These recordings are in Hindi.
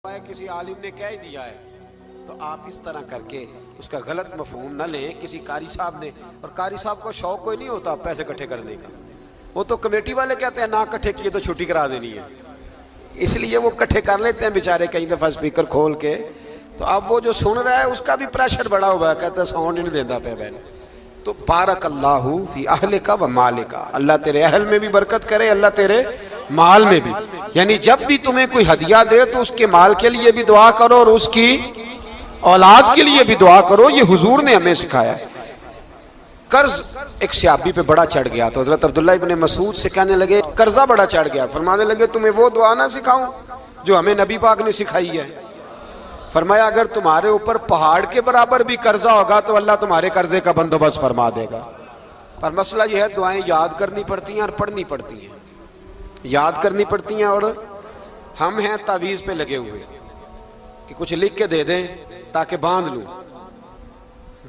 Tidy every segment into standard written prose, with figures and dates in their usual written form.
किसी आलिम ने कह दिया है तो आप इस तरह करके उसका गलत मफहूम न लें। किसी कारी साहब ने, और कारी साहब को शौक कोई नहीं होता पैसे इकट्ठे करने का, वो तो कमेटी वाले कहते हैं ना इकट्ठे किए तो छुट्टी करा देनी है, इसलिए वो इकट्ठे कर लेते हैं बेचारे कई दफा स्पीकर खोल के। तो अब वो जो सुन रहा है उसका भी प्रेशर बढ़ा हुआ है, कहता है साउंड नहीं देता पे बहन। तो बारक अल्लाहु फी अहलिका व मालिका, अल्लाह तेरे अहल में भी बरकत करे, अल्लाह तेरे माल में भी। यानी जब भी तुम्हें कोई हदिया दे तो उसके माल के लिए भी दुआ करो और उसकी औलाद के लिए भी दुआ करो। ये हुजूर ने हमें सिखाया है। कर्ज एक सहाबी पे बड़ा चढ़ गया तो हजरत अब्दुल्ला इब्ने मसूद से कहने लगे कर्जा बड़ा चढ़ गया, फरमाने लगे तुम्हें वो दुआ ना सिखाऊं जो हमें नबी पाक ने सिखाई है। फरमाया अगर तुम्हारे ऊपर पहाड़ के बराबर भी कर्जा होगा तो अल्लाह तुम्हारे कर्जे का बंदोबस्त फरमा देगा। पर मसला यह है दुआएं याद करनी पड़ती हैं और पढ़नी पड़ती हैं, याद करनी पड़ती हैं। और हम हैं तावीज़ पे लगे हुए कि कुछ लिख के दे दें ताकि बांध लूं।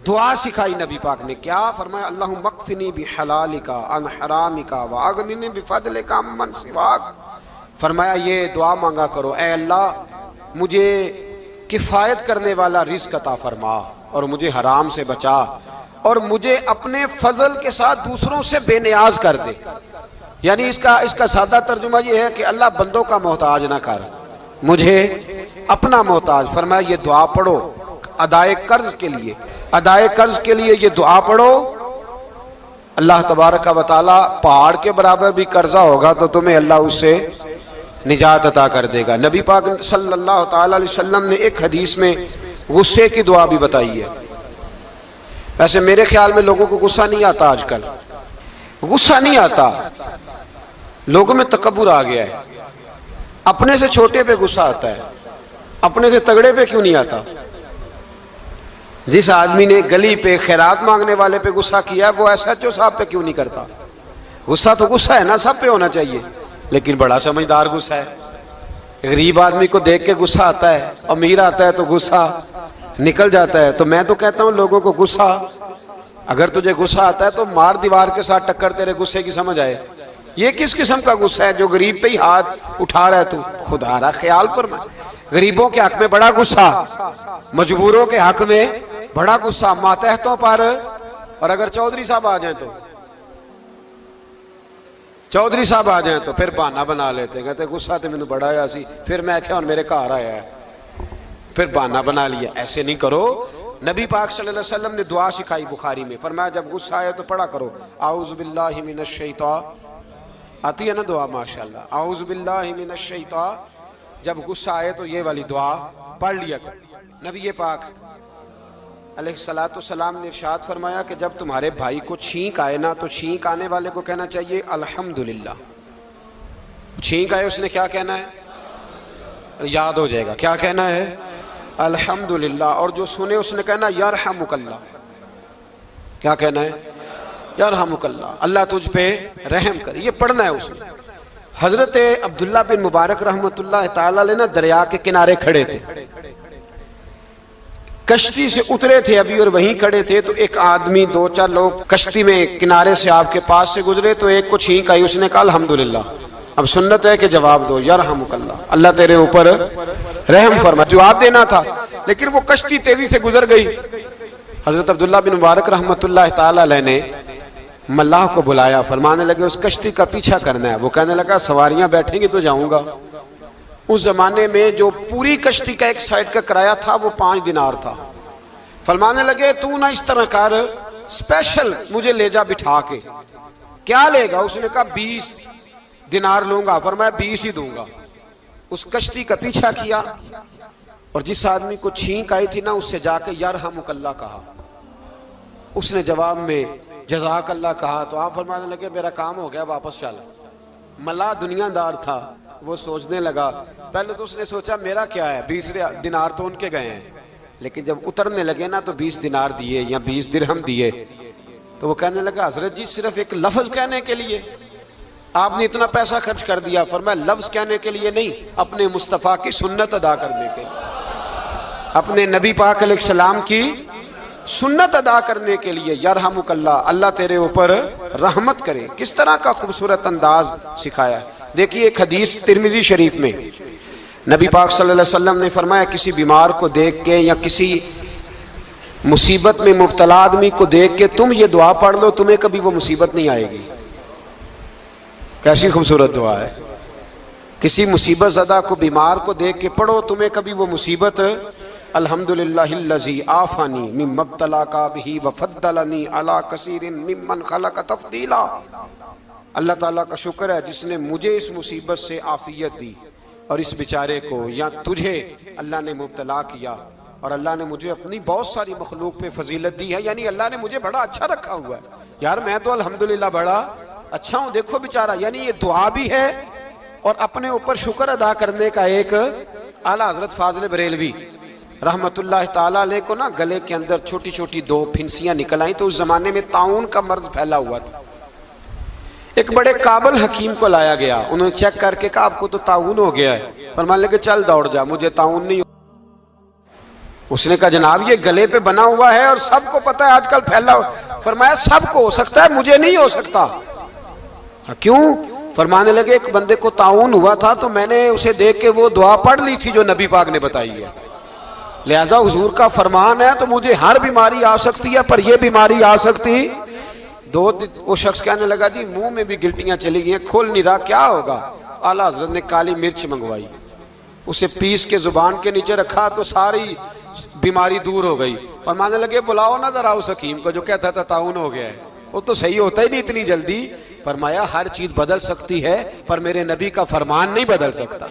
दुआ सिखाई नबी पाक ने, क्या फरमाया अल्लाहुम्मा मक्फिनी बिहलालिका अन हरामिका व अगनिनी बिफदलिका अम्मन सिवाक। फरमाया ये दुआ मांगा करो, ऐ अल्लाह मुझे किफ़ायत करने वाला रिज़्क़ अता फरमा और मुझे हराम से बचा और मुझे अपने फजल के साथ दूसरों से बेनियाज कर दे। यानी इसका सादा तर्जुमा ये है कि अल्लाह बंदों का मोहताज ना कर, मुझे अपना मोहताज। फरमाया ये दुआ पढ़ो अदाए कर्ज के लिए, अदाए कर्ज के लिए ये दुआ पढ़ो। अल्लाह तबारक व तआला पहाड़ के बराबर भी कर्जा होगा तो तुम्हें अल्लाह उससे निजात अता कर देगा। नबी पाक सल्लल्लाहु तआला अलैहि वसल्लम ने एक हदीस में गुस्से की दुआ भी बताई है। वैसे मेरे ख्याल में लोगों को गुस्सा नहीं आता, आजकल गुस्सा नहीं आता, लोगों में तकब्बुर आ गया है। अपने से छोटे पे गुस्सा आता है, अपने से तगड़े पे क्यों नहीं आता। जिस आदमी ने गली पे खैरात मांगने वाले पे गुस्सा किया वो एसएचओ साहब पे क्यों नहीं करता। गुस्सा तो गुस्सा है ना, सब पे होना चाहिए, लेकिन बड़ा समझदार गुस्सा है। गरीब आदमी को देख के गुस्सा आता है, अमीर आता है तो गुस्सा निकल जाता है। तो मैं तो कहता हूं लोगों को गुस्सा, अगर तुझे गुस्सा आता है तो मार दीवार के साथ टक्कर तेरे गुस्से की समझ आए। ये किस किस्म का गुस्सा है जो गरीब पे ही हाथ उठा रहा है तू। खुदा रा ख्याल फरमा, गरीबों के हक में बड़ा गुस्सा, मजबूरों के हक में बड़ा गुस्सा, मातहतों पर। और अगर चौधरी साहब आ जाए तो, चौधरी साहब आ जाए तो फिर बहाना बना लेते, कहते गुस्सा तो मैंने बड़ा आया सी, फिर मैं क्या मेरे घर आया है, फिर बहाना बना लिया। ऐसे नहीं करो। नबी पाक सल्लल्लाहु अलैहि वसल्लम ने दुआ सिखाई बुखारी में, फरमाया जब गुस्सा आए तो पढ़ा करो आऊज़ु बिल्लाहि मिनश शैतान, आती है ना दुआ माशाअल्लाह, आऊज़ु बिल्लाहि मिनश शैतान। जब गुस्सा आए तो ये वाली दुआ पढ़ लिया करो। नबी पाक अलैहिस्सलातु वस्सलाम ने इरशाद फरमाया कि जब तुम्हारे भाई को छींक आए ना तो छींक आने वाले को कहना चाहिए अल्हम्दुलिल्लाह। छींक आए उसने क्या कहना है, याद हो जाएगा क्या कहना है, अल्हम्दुलिल्लाह। और जो सुने उसने कहना यरहमुकल्लाह, क्या कहना है, यरहमुकल्लाह, अल्लाह तुझ पे रहम करे। ये पढ़ना है उसने। हजरत अब्दुल्ला बिन मुबारक रहमतुल्लाह ताला अलैह ना दरिया के किनारे खड़े थे, कश्ती से उतरे थे अभी और वहीं खड़े थे। तो एक आदमी, दो चार लोग कश्ती में किनारे से आपके पास से गुजरे तो एक को छींक आई, उसने कहा अल्हम्दुलिल्लाह। अब सुन्नत है कि जवाब दो यरहमुकल्लाह, अल्लाह तेरे ऊपर रहम फरमा, जवाब देना था। लेकिन वो कश्ती तेजी से गुजर गई। हजरत अब्दुल्ला बिन मुबारक रहमतुल्लाह ताला अलैह ने मल्लाह को बुलाया, फरमाने लगे उस कश्ती का पीछा करना है। वो कहने लगा सवारियां बैठेंगी तो जाऊंगा। उस जमाने में जो पूरी कश्ती का एक साइड का किराया था वो 5 दिनार था। फरमाने लगे तू ना इस तरह कर, स्पेशल मुझे ले जा बिठा के। क्या लेगा, उसने कहा 20 दिनार लूंगा। फरमाया 20 ही दूंगा। उस कश्ती का पीछा किया और जिस आदमी को छींक आई थी ना उससे जाके यरहमुकल्लाह कहा। उसने जवाब में जज़ाकल्लाह कहा। तो आप फरमाने लगे मेरा काम हो गया, वापस चल। मल्लाह दुनियादार था, वो सोचने लगा, पहले तो उसने सोचा मेरा क्या है, 20 दिनार तो उनके गए हैं। लेकिन जब उतरने लगे ना तो 20 दिनार दिए या 20 दिरहम दिए। तो वो कहने लगा हजरत जी सिर्फ एक लफ्ज कहने के लिए आपने इतना पैसा खर्च कर दिया। फरमाया लफ्ज कहने के लिए नहीं, अपने मुस्तफ़ा की सुन्नत अदा करने के लिए, अपने नबी पाक अलैहिस्सलाम की सुन्नत अदा करने के लिए। यरहमुकल्लाह, अल्लाह तेरे ऊपर रहमत करे। किस तरह का खूबसूरत अंदाज सिखाया। देखिए एक हदीस तिरमिजी शरीफ में नबी पाक सल्लल्लाहु अलैहि वसल्लम ने फरमाया, किसी बीमार को देख के या किसी मुसीबत में मुब्तला आदमी को देख के तुम ये दुआ पढ़ लो, तुम्हें कभी वो मुसीबत नहीं आएगी। कैसी खूबसूरत दुआ है। किसी मुसीबत ज़दा को, बीमार को देख के पढ़ो, तुम्हें कभी वो मुसीबत, अल्हम्दुलिल्लाहिल्लज़ी आफानी मिम्मा इब्तलाका बिही व फद्दलनी अला कसीरिन मिम्मन खलक तफदीला। अल्लाह ताला का शुक्र है जिसने मुझे इस मुसीबत से आफियत दी और इस बेचारे को या तुझे अल्लाह ने मुब्तला किया और अल्लाह ने मुझे अपनी बहुत सारी मखलूक पे फजीलत दी है। यानी अल्लाह ने मुझे बड़ा अच्छा रखा हुआ है यार, मैं तो अल्हम्दुलिल्लाह बड़ा अच्छा हूँ, देखो बेचारा। यानी ये दुआ भी है और अपने ऊपर शुक्र अदा करने का एक आला हजरत फाजिल बरेलवी रहमतुल्लाह ताला अलैह को ना गले के अंदर छोटी छोटी 2 फिंसियां निकल आई। तो उस जमाने में ताउन का मर्ज फैला हुआ था। एक बड़े काबिल हकीम को लाया गया, उन्होंने चेक करके कहा आपको तो ताउन हो गया है। फरमान लगे चल दौड़ जा, मुझे ताउन नहीं। उसने कहा जनाब ये गले पे बना हुआ है और सबको पता है आजकल फैला। फरमाया सबको हो सकता है, मुझे नहीं हो सकता। क्यों? फरमाने लगे एक बंदे को ताउन हुआ था तो मैंने उसे देख के वो दुआ पढ़ ली थी जो नबी पाक ने बताई है, लिहाजा हुजूर का फरमान है तो मुझे हर बीमारी आ सकती है पर यह बीमारी आ सकती। वो शख्स कहने लगा जी मुंह में भी गिल्टियां चली गई, खोल नहीं रहा, क्या होगा? आला हजरत ने काली मिर्च मंगवाई, उसे पीस के जुबान के नीचे रखा तो सारी बीमारी दूर हो गई। फरमाने लगे बुलाओ ना जरा उस हकीम को जो कहता था ताउन हो गया है, वो तो सही होता ही नहीं इतनी जल्दी। फरमाया हर चीज बदल सकती है पर मेरे नबी का फरमान नहीं बदल सकता,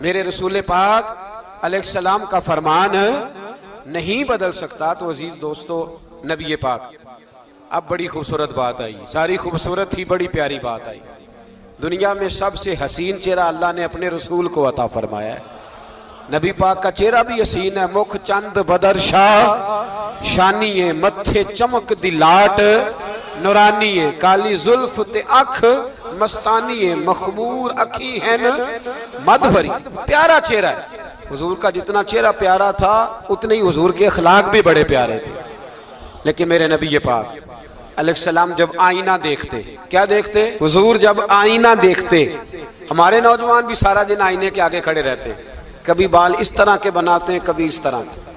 मेरे रसूल पाक अलैहिस्सलाम का फरमान नहीं बदल सकता। तो अजीज दोस्तों, नबी पाक, अब बड़ी खूबसूरत बात आई, सारी खूबसूरत थी, बड़ी प्यारी बात आई। दुनिया में सबसे हसीन चेहरा अल्लाह ने अपने रसूल को अता फरमाया है। नबी पाक का चेहरा भी हसीन है। मुख चंद बदर शाह शानी है, मत्थे चमक दी लाट नूरानी है, काली जुल्फ ते अख मस्तानी है, मखमूर अखी है न मधवरी। प्यारा चेहरा है हुजूर का। जितना चेहरा प्यारा था उतने ही हुजूर के अखलाक भी बड़े प्यारे थे। लेकिन मेरे नबी पाक अलैहिस्सलाम जब आईना देखते, क्या देखते? हुजूर जब आईना देखते, हमारे नौजवान भी सारा दिन आईने के आगे खड़े रहते, कभी बाल इस तरह के बनाते हैं कभी इस तरह के।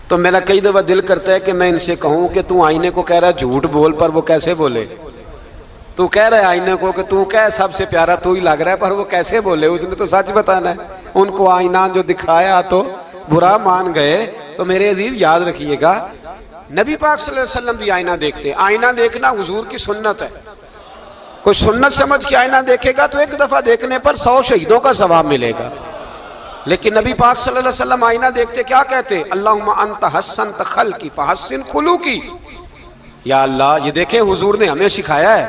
तो मेरा कई दफा दिल करता है कि मैं इनसे कहूं कि तू आईने को कह रहा है झूठ बोल, पर वो कैसे बोले? तू कह रहा है आईने को कि तू क्या सबसे प्यारा तू ही लग रहा है, पर वो कैसे बोले? उसने तो सच बताना है। उनको आईना जो दिखाया तो बुरा मान गए। तो मेरे अजीज याद रखिएगा, नबी पाक सल्लल्लाहु अलैहि वसल्लम भी आईना देखते। आईना देखना हुजूर की सुन्नत है। कोई सुन्नत समझ के आईना देखेगा तो एक दफा देखने पर 100 शहीदों का सवाब मिलेगा। लेकिन नबी पाक सल्लल्लाहु अलैहि वसल्लम आईना देखते क्या कहते? अल्लाहुम्मा अंत हस्सनत खल्की फहस्सिन खुलूकी। या अल्लाह, ये देखें हुजूर ने हमें सिखाया है,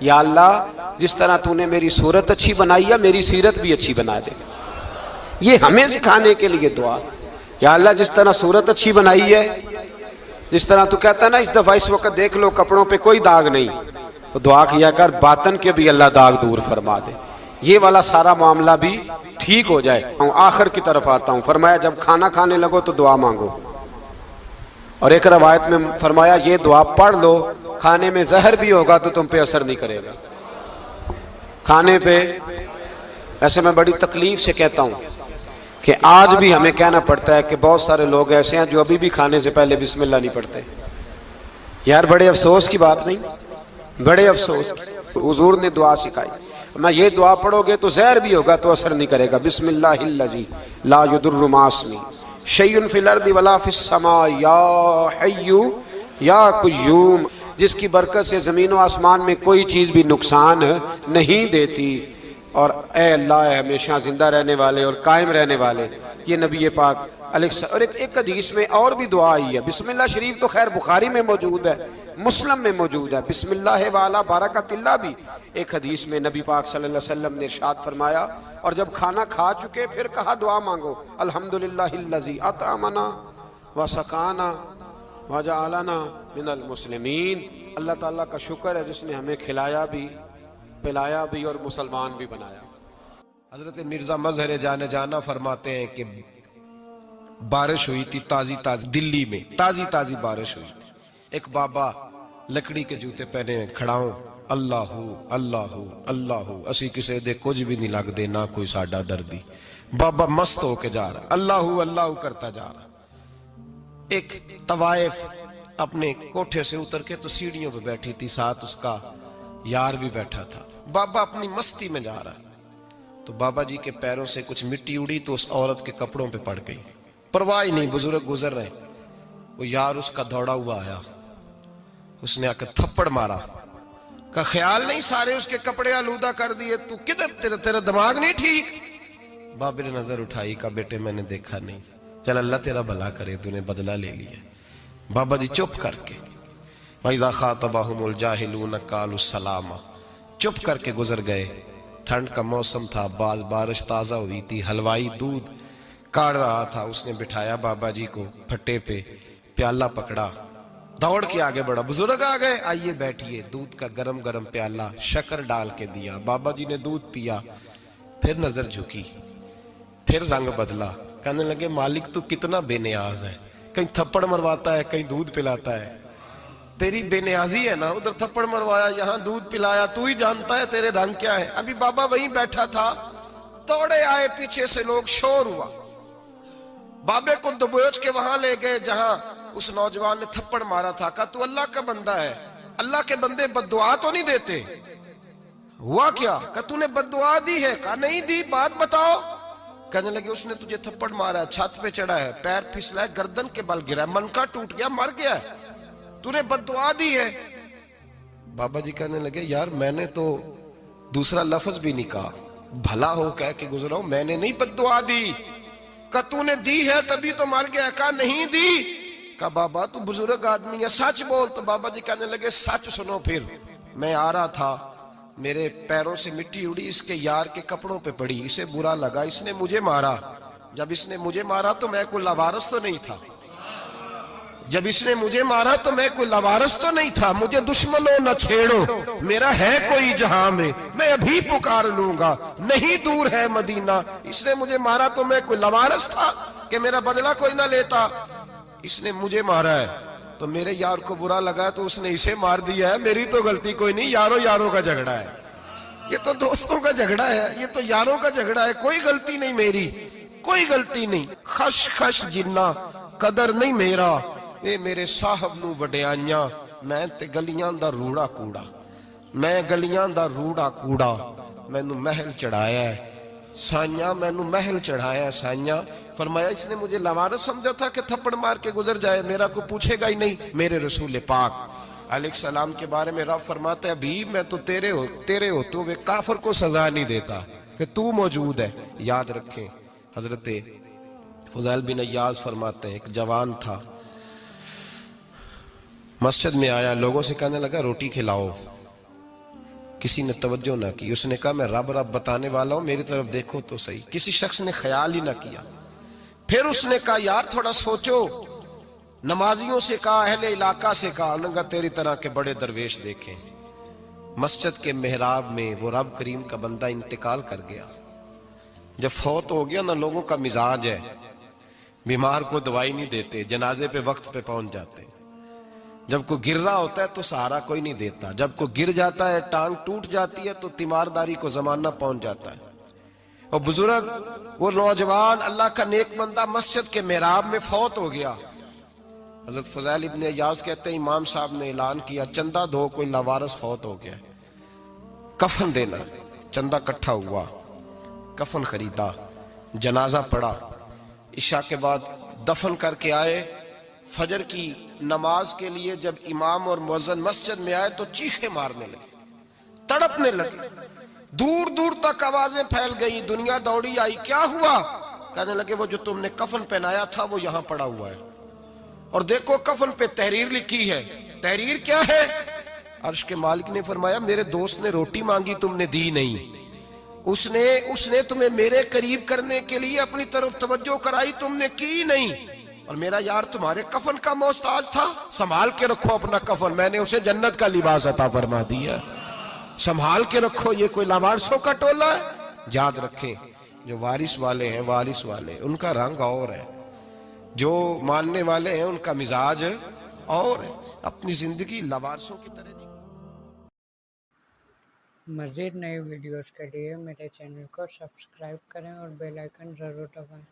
या अल्लाह जिस तरह तूने मेरी सूरत अच्छी बनाई है मेरी सीरत भी अच्छी बना दे। ये हमें सिखाने के लिए दुआ। या अल्लाह जिस तरह सूरत अच्छी बनाई है, जिस तरह तू कहता है ना इस दफा इस वक्त देख लो कपड़ों पे कोई दाग नहीं, तो दुआ किया कर बातन के भी अल्लाह दाग दूर फरमा दे, ये वाला सारा मामला भी ठीक हो जाए। आखिर की तरफ आता हूँ। फरमाया जब खाना खाने लगो तो दुआ मांगो, और एक रवायत में फरमाया ये दुआ पढ़ लो, खाने में जहर भी होगा तो तुम पे असर नहीं करेगा। खाने पे ऐसे मैं बड़ी तकलीफ से कहता हूँ कि आज भी हमें कहना पड़ता है कि बहुत सारे लोग ऐसे हैं जो अभी भी खाने से पहले बिस्मिल्लाह नहीं पढ़ते। यार बड़े अफसोस की बात नहीं, बड़े अफसोस की। हुजूर ने दुआ सिखाई, मैं ये दुआ पढ़ोगे तो जहर भी होगा तो असर नहीं करेगा। बिस्मिल्लाहिल्लज़ी ला युदुर्रु मास्मी शैउन फिल अर्दि वला फिस समा या हय्यु या कुय्यूम, जिसकी बरकत से ज़मीन व आसमान में कोई चीज़ भी नुकसान नहीं देती। और ए अल्लाह हमेशा जिंदा रहने वाले और कायम रहने वाले, ये नबी पाक और एक हदीस में और भी दुआ आई है। बिस्मिल्लाह शरीफ तो खैर बुखारी में मौजूद है, मुस्लिम में मौजूद है। बिस्मिल्लाह वाला बरकतिल्लाह भी एक हदीस में नबी पाक सल्लल्लाहु अलैहि वसल्लम ने इरशाद फरमाया। और जब खाना खा चुके फिर कहा दुआ मांगो, अल्हम्दुलिल्लाहिल्लज़ी अतअमना व सकाना व जअलना मिनल मुस्लिमीन। अल्लाह ताला का शुक्र है जिसने हमें खिलाया भी, पिलाया भी और मुसलमान भी बनाया। हजरत मिर्जा मजहर जाने जाना फरमाते हैं कि बारिश हुई थी ताजी ताजी, दिल्ली में ताजी ताजी बारिश हुई थी। एक बाबा लकड़ी के जूते पहने खड़ा हूं, अल्लाहू अल्लाहू अल्लाहू, असी किसी दे कुछ भी नहीं लगते, ना कोई साडा दर्दी। बाबा मस्त होके जा रहा, अल्लाहू अल्लाहू करता जा रहा। एक तवाइफ अपने कोठे से उतर के तो सीढ़ियों पे बैठी थी, साथ उसका यार भी बैठा था। बाबा अपनी मस्ती में जा रहा है, तो बाबा जी के पैरों से कुछ मिट्टी उड़ी तो उस औरत के कपड़ों पे पड़ गई। परवाह ही नहीं, बुजुर्ग गुजर रहे। वो यार उसका दौड़ा हुआ आया, उसने आकर थप्पड़ मारा, का ख्याल नहीं सारे उसके कपड़े आलूदा कर दिए, तू किधर, तेरा दिमाग नहीं ठीक। बाबे ने नजर उठाई, का बेटे मैंने देखा नहीं, चल अल्लाह तेरा भला करे, तूने बदला ले लिया। बाबा जी चुप करके, वइज़ा खातबहुमुल जाहिलून क़ालू सलामा, चुप करके गुजर गए। ठंड का मौसम था, बारिश ताजा हुई थी, हलवाई दूध काढ़ रहा था, उसने बिठाया बाबा जी को फट्टे पे, प्याला पकड़ा, दौड़ के आगे बढ़ा। बुजुर्ग आ गए, आइए बैठिए। दूध का गरम गरम प्याला शक्कर डाल के दिया। बाबा जी ने दूध पिया, फिर नजर झुकी, फिर रंग बदला। कहने लगे मालिक तू कितना बेनियाज है, कहीं थप्पड़ मरवाता है, कहीं दूध पिलाता है। तेरी बेनियाजी है ना, उधर थप्पड़ मरवाया, यहाँ दूध पिलाया, तू ही जानता है तेरे रंग क्या है। अभी बाबा वहीं बैठा था, दौड़े आए पीछे से लोग, शोर हुआ। बाबे को दबोच के वहां ले गए जहां उस नौजवान ने थप्पड़ मारा था। कहा तू अल्लाह का बंदा है, अल्लाह के बंदे बद्दुआ तो नहीं देते। हुआ क्या? कहा तूने बद्दुआ दी है? कहा नहीं दी, बात बताओ। कहने लगे उसने तुझे थप्पड़ मारा है, छत पे चढ़ा है, पैर फिसला है, गर्दन के बल गिरा, मनका टूट गया, मर गया, तूने बद्दुआ दी है। बाबा जी कहने लगे यार मैंने तो दूसरा लफ्ज भी नहीं कहा, भला हो कह के गुजरा हूं, मैंने नहीं बद्दुआ दी। का तूने दी है तभी तो मर गया। कहा नहीं दी। का बाबा तू बुजुर्ग आदमी है, सच बोल। तो बाबा जी कहने लगे सच सुनो। फिर मैं आ रहा था, मेरे पैरों से मिट्टी उड़ी, इसके यार के कपड़ों पे पड़ी, इसे बुरा लगा, इसने मुझे मारा। जब इसने मुझे मारा तो मैं कोई लवारस तो नहीं था, जब इसने मुझे मारा तो मैं कोई लवारस तो नहीं था। मुझे दुश्मनों न छेड़ो, मेरा है कोई जहां में, मैं अभी पुकार लूंगा, नहीं दूर है मदीना। इसने मुझे मारा तो मैं कोई लवारस था कि मेरा बदला कोई ना लेता। इसने मुझे मारा है तो मेरे यार को बुरा लगा तो उसने इसे मार दिया है, मेरी तो गलती कोई नहीं, यारों यारों का झगड़ा है, ये तो दोस्तों का झगड़ा है, ये तो यारों का झगड़ा है, कोई गलती नहीं मेरी, कोई गलती नहीं। खश खश जिन्ना कदर नहीं मेरा, ये मेरे साहब नू वडियाइयां, मैं ते गलियां दा रूड़ा कूड़ा, मैं गलियां दा रूड़ा कूड़ा, मैनू महल चढ़ाया है साइया, मैनू महल चढ़ाया है साइया। फरमाया इसने मुझे लवारस समझा था कि थप्पड़ मार के गुजर जाए, मेरा को पूछेगा ही नहीं। मेरे रसूल पाक अलैहिस्सलाम के बारे में रब फरमाता है अभी मैं तो तेरे होते हुए काफिर को सजा नहीं देता कि तू मौजूद है। याद रखें, हजरत फुज़ैल बिन अय्याज़ फरमाते हैं एक जवान था, मस्जिद में आया, लोगों से कहने लगा रोटी खिलाओ, किसी ने तवज्जो ना की। उसने कहा मैं रब रब बताने वाला हूं, मेरी तरफ देखो तो सही। किसी शख्स ने ख्याल ही ना किया। फिर उसने कहा यार थोड़ा सोचो, नमाजियों से कहा, अहले इलाका से कहा, उन्होंने तेरी तरह के बड़े दरवेश देखे। मस्जिद के मेहराब में वो रब करीम का बंदा इंतकाल कर गया। जब फौत हो गया ना, लोगों का मिजाज है, बीमार को दवाई नहीं देते, जनाजे पे वक्त पे पहुंच जाते। जब कोई गिर रहा होता है तो सहारा कोई नहीं देता, जब कोई गिर जाता है, टांग टूट जाती है तो तीमारदारी को जमाना पहुंच जाता है। और बुजुर्ग वो नौजवान अल्लाह का नेक बंदा मस्जिद के मेहराब में फौत हो गया। हजरत फज़ैल इब्न अय्याज़ कहते हैं इमाम साहब ने ऐलान किया चंदा दो, कोई लवारस फौत हो गया, कफन देना। चंदा इकट्ठा हुआ, कफन खरीदा, जनाजा पड़ा, इशा के बाद दफन करके आए। फजर की नमाज के लिए जब इमाम और मुअज्जिन मस्जिद में आए तो चीखे मारने लगे, तड़पने लगे, दूर दूर तक आवाजें फैल गई, दुनिया दौड़ी आई। क्या हुआ? कहने लगे वो जो तुमने कफन पहनाया था वो यहां पड़ा हुआ है, और देखो कफन पे तहरीर लिखी है। तहरीर क्या है? अर्श के मालिक ने फरमाया मेरे दोस्त ने रोटी मांगी, तुमने दी नहीं, उसने तुम्हें मेरे करीब करने के लिए अपनी तरफ तवज्जो कराई, तुमने की नहीं, और मेरा यार तुम्हारे कफन का मोहताज था, संभाल के रखो अपना कफन, मैंने उसे जन्नत का लिबास अता फरमा दिया, संभाल के रखो। ये कोई लावारिसों का टोला है? याद रखें जो वारिस वाले हैं, वारिस वाले उनका रंग और है, जो मानने वाले हैं उनका मिजाज और है। अपनी जिंदगी लावारिसों की तरह मज़ीद नई वीडियोज़ के लिए मेरे चैनल को सब्सक्राइब करें और बेल आइकन ज़रूर दबाएं।